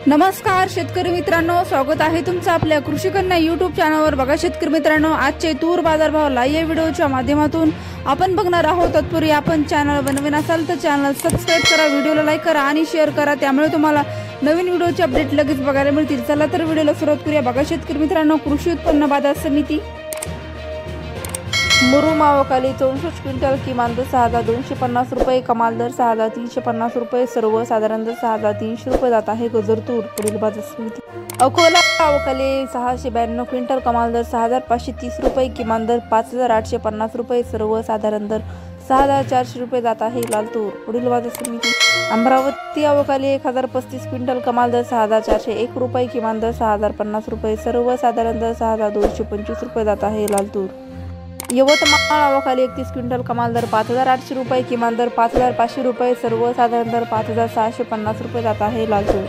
नमस्कार शेतकरी मित्रांनो, स्वागत आहे तुमचं आपल्या कृषी कन्या यूट्यूब चॅनलवर। बघा शेतकरी मित्रांनो, आजचे तूर बाजारभाव लाईव्ह व्हिडिओच्या माध्यमातून आपण बघणार आहोत। तत्पूर्वी आपण चॅनल बनवून असाल तर चॅनल सबस्क्राइब करा, व्हिडिओला लाईक करा आणि शेअर करा, त्यामुळे तुम्हाला नवीन व्हिडिओचे अपडेट लगेच बघायला मिळतील। चला तर व्हिडिओला सुरुवात करूया। बघा शेतकरी मित्रांनो, कृषी उत्पन्न बाजार समिती मुरुम मावकाली 64 क्विंटल, किमान दर 6250 रुपये, कमाल दर 6350 रुपये, सर्वसाधारण दर 6300 रुपये जात आहे। गजर तूर पुढील बाजार समिती अकोला मावकाली 692 क्विंटल, कमाल दर 6530 रुपये, किमान दर 5850 रुपये, सर्वसाधारण दर 6400 रुपये जात आहे। लाल तूर पुढील बाजार समिती अमरावती अवकाली 1035 क्विंटल, कमाल दर 6401 रुपये, किमान दर 6050 रुपये, सर्वसाधारण दर 6225 रुपये जात आहे। लाल तूर यवतमाळ अवकाली 31 क्विंटल, कमाल दर 5800 रुपये, किमान दर 5500 रुपये, सर्वसाधारण दर 5650 रुपये जात आहे। लाल तूर